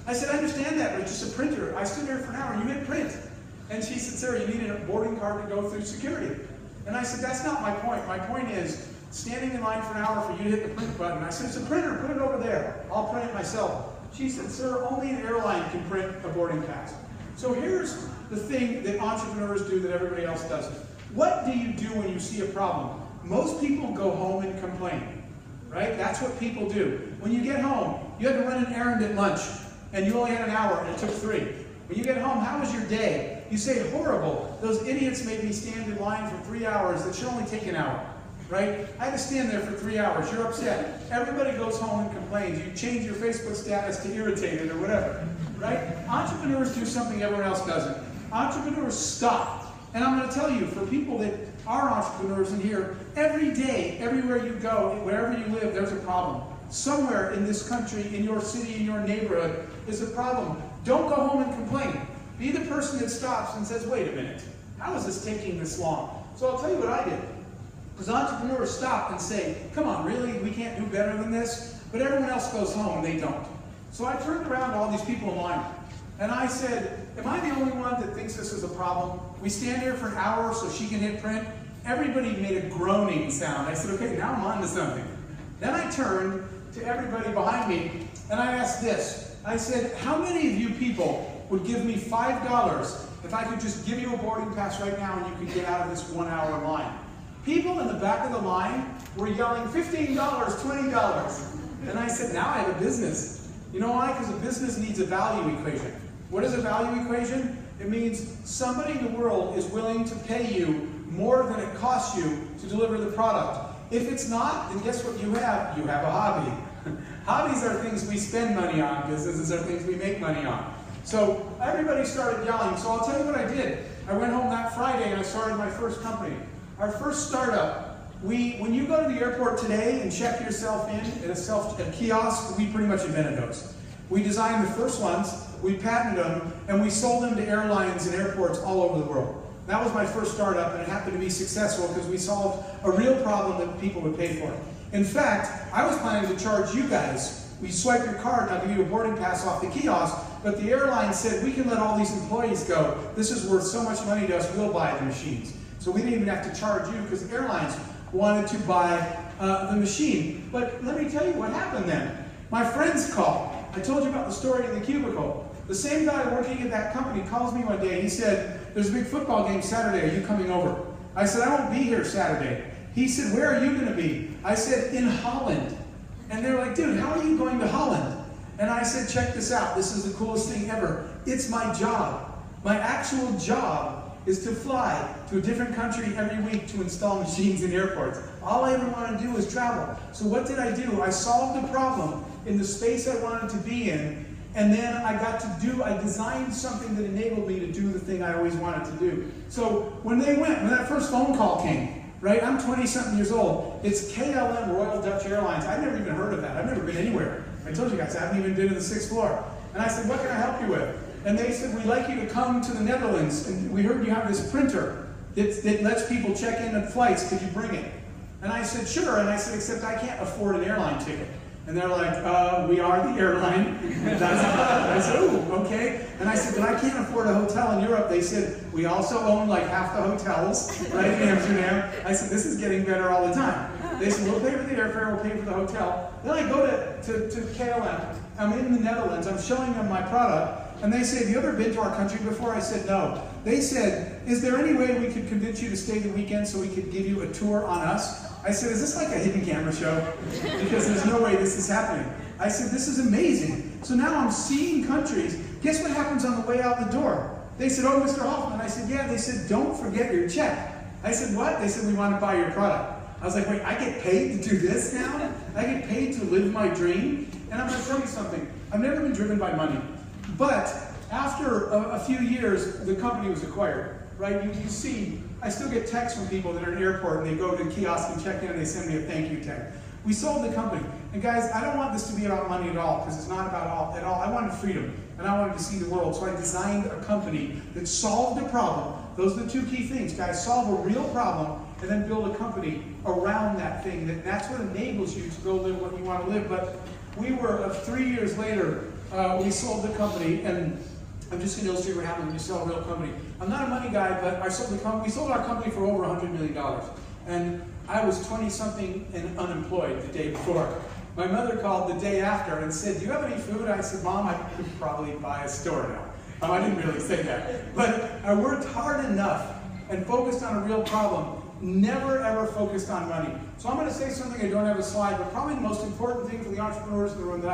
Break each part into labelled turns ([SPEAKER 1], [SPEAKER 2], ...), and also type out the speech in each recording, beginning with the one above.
[SPEAKER 1] I said, I understand that, but it's just a printer. I stood there for an hour and you hit print. And she said, sir, you needed a boarding card to go through security. And I said, that's not my point. My point is standing in line for an hour for you to hit the print button. I said, it's a printer, put it over there. I'll print it myself. She said, sir, only an airline can print a boarding pass. So here's the thing that entrepreneurs do that everybody else doesn't. What do you do when you see a problem? Most people go home and complain, right? That's what people do. When you get home, you had to run an errand at lunch, and you only had an hour, and it took 3. When you get home, how was your day? You say, horrible. Those idiots made me stand in line for 3 hours. That should only take an hour, right? I had to stand there for 3 hours. You're upset. Everybody goes home and complains. You change your Facebook status to irritated or whatever, right? Entrepreneurs do something everyone else doesn't. Entrepreneurs stop. And I'm going to tell you, for people that are entrepreneurs in here, every day, everywhere you go, wherever you live, there's a problem. Somewhere in this country, in your city, in your neighborhood, is a problem. Don't go home and complain. Be the person that stops and says, wait a minute, how is this taking this long? So I'll tell you what I did. Because entrepreneurs stop and say, come on, really? We can't do better than this? But everyone else goes home and they don't. So I turned around to all these people in line. And I said, am I the only one that thinks this is a problem? We stand here for an hour so she can hit print. Everybody made a groaning sound. I said, okay, now I'm on to something. Then I turned to everybody behind me and I asked this. I said, how many of you people would give me $5 if I could just give you a boarding pass right now and you could get out of this 1 hour line? People in the back of the line were yelling, $15, $20. And I said, now I have a business. You know why? Because a business needs a value equation. What is a value equation? It means somebody in the world is willing to pay you more than it costs you to deliver the product. If it's not, then guess what you have? You have a hobby. Hobbies are things we spend money on. Businesses are things we make money on. So everybody started yelling. So I'll tell you what I did. I went home that Friday and I started my first company. Our first startup, when you go to the airport today and check yourself in at a kiosk, we pretty much invented those. We designed the first ones, we patented them, and we sold them to airlines and airports all over the world. That was my first startup, and it happened to be successful because we solved a real problem that people would pay for. In fact, I was planning to charge you guys. We swipe your card, and I'll give you a boarding pass off the kiosk, but the airline said, we can let all these employees go. This is worth so much money to us, we'll buy the machines. So we didn't even have to charge you because airlines wanted to buy the machine. But let me tell you what happened then. My friends called. I told you about the story in the cubicle. The same guy working at that company calls me one day. He said, there's a big football game Saturday. Are you coming over? I said, I won't be here Saturday. He said, where are you going to be? I said, in Holland. And they're like, dude, how are you going to Holland? And I said, check this out. This is the coolest thing ever. It's my job. My actual job is to fly to a different country every week to install machines in airports. All I ever want to do is travel. So what did I do? I solved the problem in the space I wanted to be in, and then I designed something that enabled me to do the thing I always wanted to do. So when that first phone call came, right, I'm 20-something years old, it's KLM, Royal Dutch Airlines. I've never even heard of that. I've never been anywhere. I told you guys, I haven't even been to the 6th floor. And I said, what can I help you with? And they said, we'd like you to come to the Netherlands, and we heard you have this printer that lets people check in at flights. Could you bring it? And I said, sure. And I said, except I can't afford an airline ticket. And they're like, we are the airline. And I said, ooh, okay. And I said, but I can't afford a hotel in Europe. They said, we also own like half the hotels right in Amsterdam. I said, this is getting better all the time. They said, we'll pay for the airfare, we'll pay for the hotel. Then I go to KLM. I'm in the Netherlands. I'm showing them my product. And they say, have you ever been to our country before? I said, no. They said, is there any way we could convince you to stay the weekend so we could give you a tour on us? I said, is this like a hidden camera show? Because there's no way this is happening. I said, this is amazing. So now I'm seeing countries. Guess what happens on the way out the door? They said, oh, Mr. Hoffman. I said, yeah. They said, don't forget your check. I said, what? They said, we want to buy your product. I was like, wait, I get paid to do this now? I get paid to live my dream? And I'm going to tell you something. I've never been driven by money. But after a few years, the company was acquired, right? You see, I still get texts from people that are in the airport and they go to the kiosk and check in and they send me a thank you tag. We sold the company. And guys, I don't want this to be about money at all, because it's not about at all. I wanted freedom, and I wanted to see the world. So I designed a company that solved a problem. Those are the two key things, guys. Solve a real problem and then build a company around that thing. That's what enables you to go live what you want to live. But we were, 3 years later, we sold the company, and I'm just going to illustrate what happens when you sell a real company. I'm not a money guy, but I sold the company. We sold our company for over $100 million. And I was 20-something and unemployed the day before. My mother called the day after and said, "Do you have any food?" I said, "Mom, I could probably buy a store now." I didn't really say that. But I worked hard enough and focused on a real problem. Never ever focused on money. So I'm going to say something, I don't have a slide, but probably the most important thing for the entrepreneurs in the room that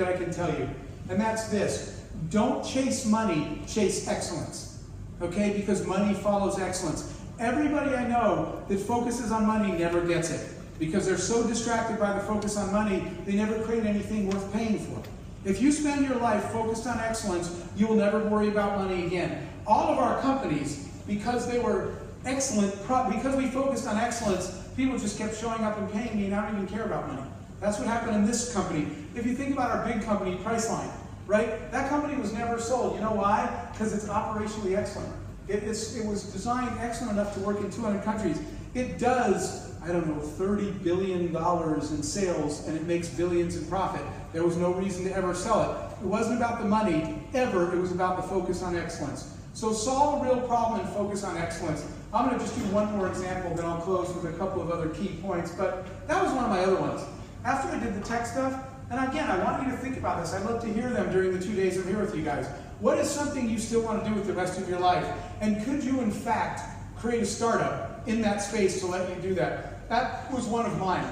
[SPEAKER 1] I can tell you. And that's this. Don't chase money, chase excellence. Okay? Because money follows excellence. Everybody I know that focuses on money never gets it. Because they're so distracted by the focus on money, they never create anything worth paying for. If you spend your life focused on excellence, you will never worry about money again. All of our companies, because they were excellent, because we focused on excellence, people just kept showing up and paying me, and I don't even care about money. That's what happened in this company. If you think about our big company, Priceline, right? That company was never sold. You know why? Because it's operationally excellent. It was designed excellent enough to work in 200 countries. It does, I don't know, $30 billion in sales, and it makes billions in profit. There was no reason to ever sell it. It wasn't about the money, ever. It was about the focus on excellence. So solve a real problem and focus on excellence. I'm going to just do one more example, then I'll close with a couple of other key points. But that was one of my other ones. After I did the tech stuff, and again, I want you to think about this. I'd love to hear them during the 2 days I'm here with you guys. What is something you still want to do with the rest of your life? And could you, in fact, create a startup in that space to let you do that? That was one of mine.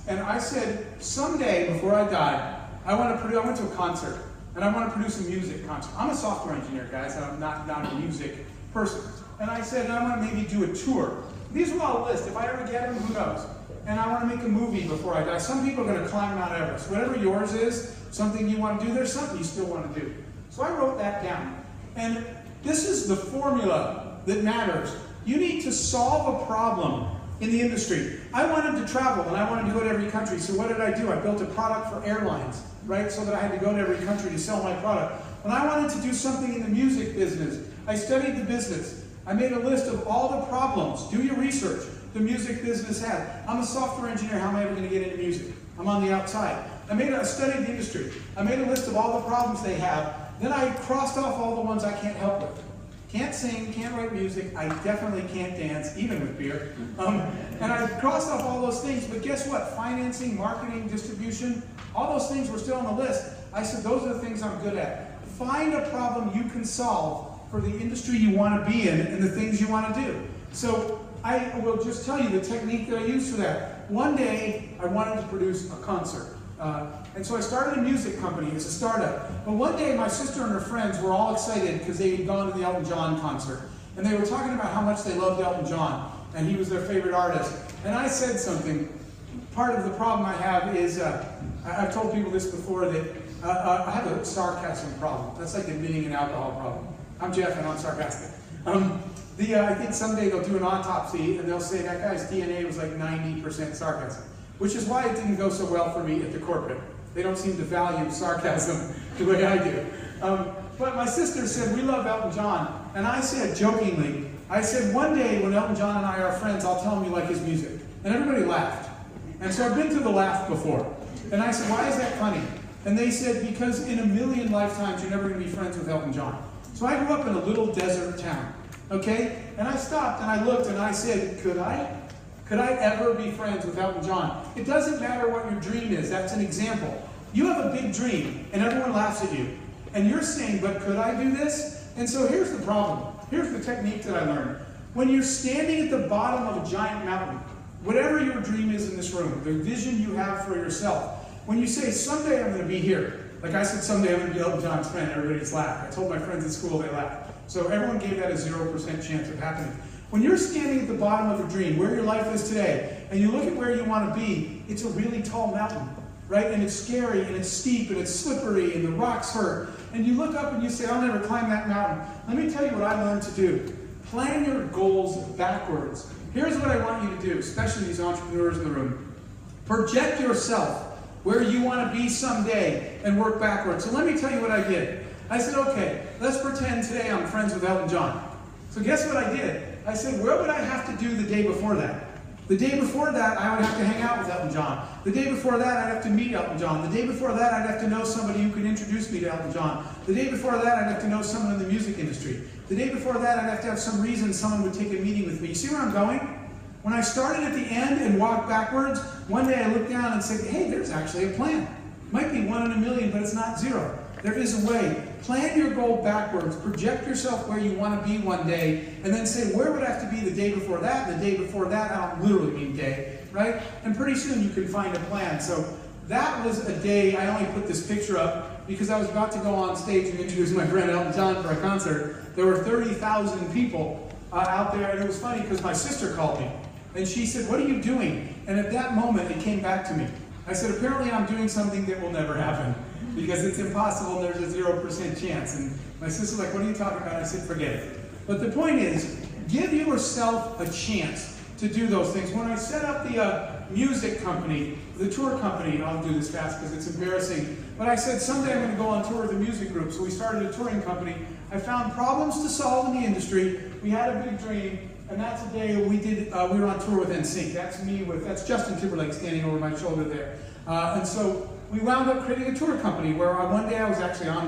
[SPEAKER 1] And I said, someday, before I die, I went to a concert, and I want to produce a music concert. I'm a software engineer, guys, and I'm not a music person. And I said, I want to maybe do a tour. These are all a list. If I ever get them, who knows? And I want to make a movie before I die. Some people are going to climb Mount Everest. Whatever yours is, something you want to do, there's something you still want to do. So I wrote that down. And this is the formula that matters. You need to solve a problem in the industry. I wanted to travel, and I wanted to go to every country. So what did I do? I built a product for airlines, right? So that I had to go to every country to sell my product. When I wanted to do something in the music business, I studied the business. I made a list of all the problems. Do your research. The music business had. I'm a software engineer. How am I ever going to get into music? I'm on the outside. I studied the industry. I made a list of all the problems they have. Then I crossed off all the ones I can't help with. Can't sing, can't write music. I definitely can't dance, even with beer. And I crossed off all those things. But guess what? Financing, marketing, distribution, all those things were still on the list. I said, those are the things I'm good at. Find a problem you can solve for the industry you want to be in and the things you want to do. So I will just tell you the technique that I use for that. One day, I wanted to produce a concert. And so I started a music company as a startup. But one day, my sister and her friends were all excited because they had gone to the Elton John concert. And they were talking about how much they loved Elton John, and he was their favorite artist. And I said something. Part of the problem I have is, I've told people this before, that I have a sarcasm problem. That's like admitting an alcohol problem. I'm Jeff, and I'm sarcastic. I think someday they'll do an autopsy, and they'll say that guy's DNA was like 90% sarcasm, which is why it didn't go so well for me at the corporate. They don't seem to value sarcasm the way I do. But my sister said, we love Elton John. And I said, jokingly, I said, one day when Elton John and I are friends, I'll tell him you like his music. And everybody laughed. And so I've been to the laugh before. And I said, why is that funny? And they said, because in a million lifetimes, you're never going to be friends with Elton John. So I grew up in a little desert town, okay? And I stopped and I looked and I said, could I ever be friends with Elton John? It doesn't matter what your dream is. That's an example. You have a big dream and everyone laughs at you. And you're saying, but could I do this? And so here's the problem. Here's the technique that I learned. When you're standing at the bottom of a giant mountain, whatever your dream is in this room, the vision you have for yourself, when you say, someday I'm going to be here, like I said, someday I'm going to be Elton John's friend, everybody just laughed. I told my friends at school, they laughed. So everyone gave that a 0% chance of happening. When you're standing at the bottom of a dream, where your life is today, and you look at where you want to be, it's a really tall mountain, right? And it's scary, and it's steep, and it's slippery, and the rocks hurt. And you look up and you say, I'll never climb that mountain. Let me tell you what I learned to do. Plan your goals backwards. Here's what I want you to do, especially these entrepreneurs in the room. Project yourself where you want to be someday and work backwards. So let me tell you what I did. I said, okay, let's pretend today I'm friends with Elton John. So guess what I did? I said, where would I have to do the day before that? The day before that, I would have to hang out with Elton John. The day before that, I'd have to meet Elton John. The day before that, I'd have to know somebody who could introduce me to Elton John. The day before that, I'd have to know someone in the music industry. The day before that, I'd have to have some reason someone would take a meeting with me. You see where I'm going? When I started at the end and walked backwards, one day I looked down and said, hey, there's actually a plan. Might be 1 in a million, but it's not 0. There is a way. Plan your goal backwards. Project yourself where you want to be one day, and then say, where would I have to be the day before that, and the day before that? I don't literally mean day, right? And pretty soon you can find a plan. So that was a day. I only put this picture up because I was about to go on stage and introduce my friend Elton John for a concert. There were 30,000 people out there, and it was funny because my sister called me, and she said, what are you doing? And at that moment, it came back to me. I said, apparently I'm doing something that will never happen, because it's impossible and there's a 0% chance. And my sister's like, what are you talking about? I said, forget it. But the point is, give yourself a chance to do those things. When I set up the music company, the tour company, and I'll do this fast because it's embarrassing, but I said, someday I'm going to go on tour with a music group. So we started a touring company. I found problems to solve in the industry. We had a big dream, and that's the day we were on tour with NSYNC. That's Justin Timberlake standing over my shoulder there. And so we wound up creating a tour company where one day I was actually on tour.